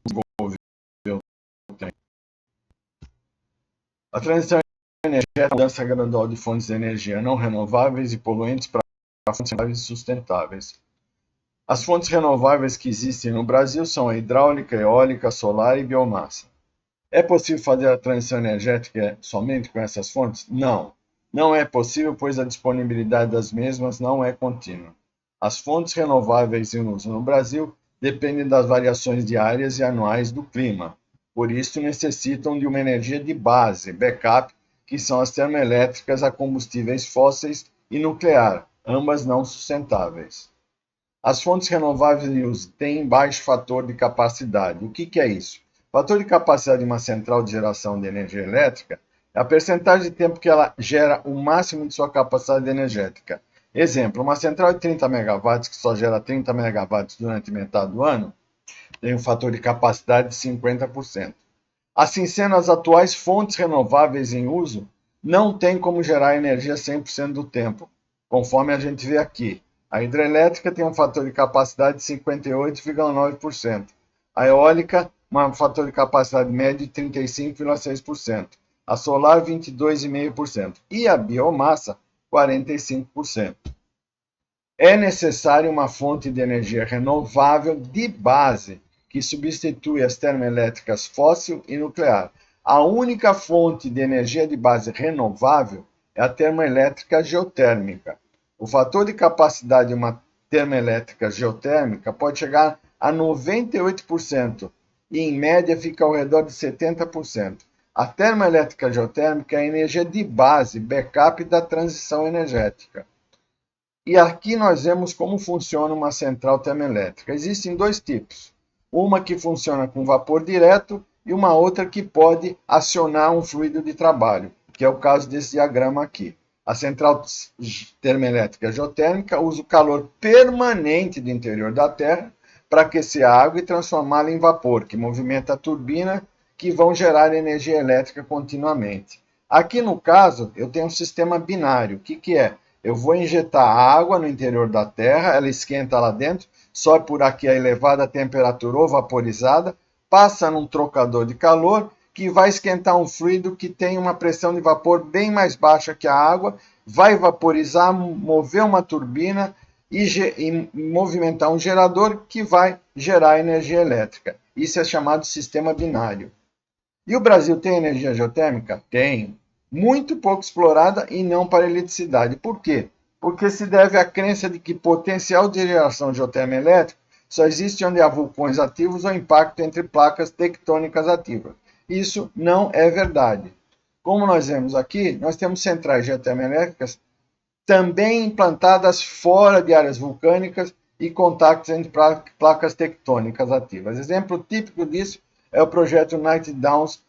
desenvolveu tem. A transição energética é a mudança gradual de fontes de energia não renováveis e poluentes para fontes renováveis e sustentáveis. As fontes renováveis que existem no Brasil são a hidráulica, eólica, solar e biomassa. É possível fazer a transição energética somente com essas fontes? Não. Não é possível, pois a disponibilidade das mesmas não é contínua. As fontes renováveis em uso no Brasil dependem das variações diárias e anuais do clima. Por isso, necessitam de uma energia de base, backup, que são as termoelétricas a combustíveis fósseis e nuclear, ambas não sustentáveis. As fontes renováveis em uso têm baixo fator de capacidade. O que é isso? O fator de capacidade de uma central de geração de energia elétrica é a percentagem de tempo que ela gera o máximo de sua capacidade energética. Exemplo, uma central de 30 megawatts que só gera 30 megawatts durante metade do ano tem um fator de capacidade de 50%. Assim sendo, as atuais fontes renováveis em uso não têm como gerar energia 100% do tempo, conforme a gente vê aqui. A hidrelétrica tem um fator de capacidade de 58,9%. A eólica, um fator de capacidade médio de 35,6%. A solar, 22,5%. E a biomassa, 45%. É necessária uma fonte de energia renovável de base, que substitui as termoelétricas fóssil e nuclear. A única fonte de energia de base renovável é a termoelétrica geotérmica. O fator de capacidade de uma termoelétrica geotérmica pode chegar a 98% e, em média, fica ao redor de 70%. A termoelétrica geotérmica é a energia de base, backup da transição energética. E aqui nós vemos como funciona uma central termoelétrica. Existem dois tipos. Uma que funciona com vapor direto e uma outra que pode acionar um fluido de trabalho, que é o caso desse diagrama aqui. A central termoelétrica geotérmica usa o calor permanente do interior da Terra para aquecer a água e transformá-la em vapor, que movimenta a turbina, que vão gerar energia elétrica continuamente. Aqui no caso, eu tenho um sistema binário. O que é? Eu vou injetar água no interior da Terra, ela esquenta lá dentro, sobe por aqui a elevada temperatura ou vaporizada, passa num trocador de calor, que vai esquentar um fluido que tem uma pressão de vapor bem mais baixa que a água, vai vaporizar, mover uma turbina e movimentar um gerador que vai gerar energia elétrica. Isso é chamado sistema binário. E o Brasil tem energia geotérmica? Tem. Muito pouco explorada e não para eletricidade. Por quê? Porque se deve à crença de que potencial de geração geotérmica elétrica só existe onde há vulcões ativos ou impacto entre placas tectônicas ativas. Isso não é verdade. Como nós vemos aqui, nós temos centrais geotermoelétricas também implantadas fora de áreas vulcânicas e contactos entre placas tectônicas ativas. Exemplo típico disso é o projeto United Downs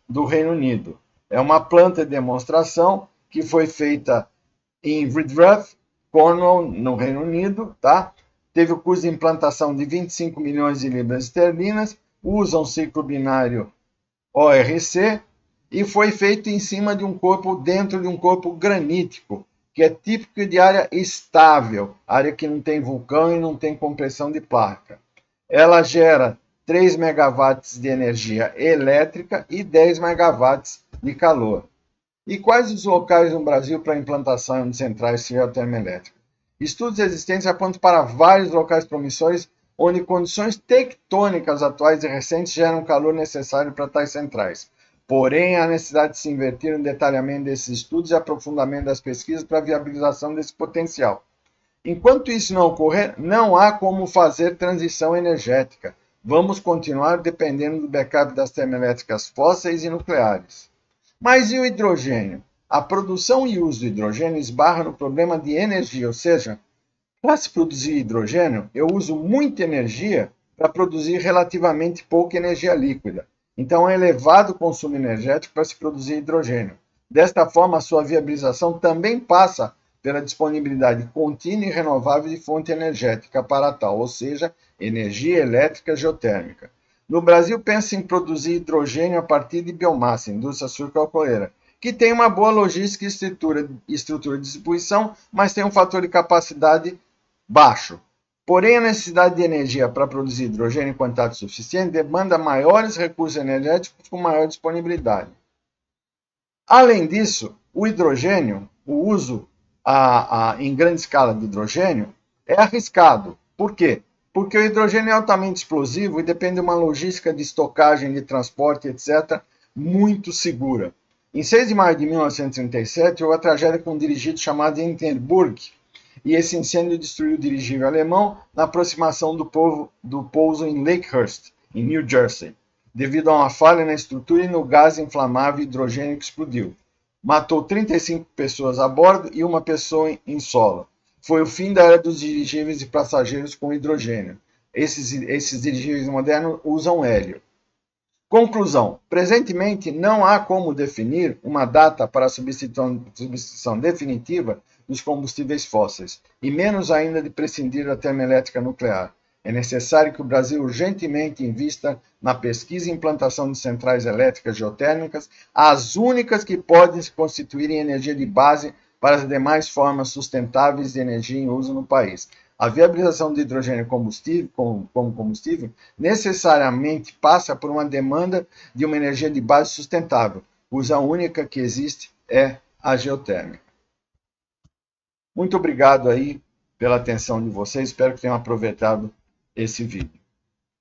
do Reino Unido. É uma planta de demonstração que foi feita em Redruth, Cornwall, no Reino Unido, tá? Teve o custo de implantação de 25 milhões de libras esterlinas, usa um ciclo binário ORC e foi feito em cima de um corpo, dentro de um corpo granítico, que é típico de área estável, área que não tem vulcão e não tem compressão de placa. Ela gera 3 megawatts de energia elétrica e 10 megawatts de calor. E quais os locais no Brasil para implantação de centrais geotermoelétricas? Estudos existentes apontam para vários locais promissores onde condições tectônicas atuais e recentes geram o calor necessário para tais centrais. Porém, há necessidade de se invertir no detalhamento desses estudos e aprofundamento das pesquisas para a viabilização desse potencial. Enquanto isso não ocorrer, não há como fazer transição energética. Vamos continuar dependendo do backup das termoelétricas fósseis e nucleares. Mas e o hidrogênio? A produção e uso do hidrogênio esbarra no problema de energia, ou seja, para se produzir hidrogênio, eu uso muita energia para produzir relativamente pouca energia líquida. Então, é elevado o consumo energético para se produzir hidrogênio. Desta forma, a sua viabilização também passa pela disponibilidade contínua e renovável de fonte energética para tal, ou seja, energia elétrica geotérmica. No Brasil, pensa em produzir hidrogênio a partir de biomassa, indústria sucroalcooleira, que tem uma boa logística e estrutura de distribuição, mas tem um fator de capacidade baixo. Porém, a necessidade de energia para produzir hidrogênio em quantidade suficiente demanda maiores recursos energéticos com maior disponibilidade. Além disso, o hidrogênio, o uso em grande escala de hidrogênio, é arriscado. Por quê? Porque o hidrogênio é altamente explosivo e depende de uma logística de estocagem, de transporte, etc., muito segura. Em 6 de maio de 1937, houve a tragédia com um dirigido chamado Hindenburg, e esse incêndio destruiu o dirigível alemão na aproximação do pouso em Lakehurst, em New Jersey, devido a uma falha na estrutura e no gás inflamável hidrogênio que explodiu. Matou 35 pessoas a bordo e uma pessoa em solo. Foi o fim da era dos dirigíveis e passageiros com hidrogênio. Esses dirigíveis modernos usam hélio. Conclusão: presentemente não há como definir uma data para a substituição definitiva dos combustíveis fósseis, e menos ainda de prescindir da termoelétrica nuclear. É necessário que o Brasil urgentemente invista na pesquisa e implantação de centrais elétricas geotérmicas, as únicas que podem se constituir em energia de base para as demais formas sustentáveis de energia em uso no país. A viabilização do hidrogênio como combustível necessariamente passa por uma demanda de uma energia de base sustentável, cuja única que existe é a geotérmica. Muito obrigado aí pela atenção de vocês, espero que tenham aproveitado esse vídeo.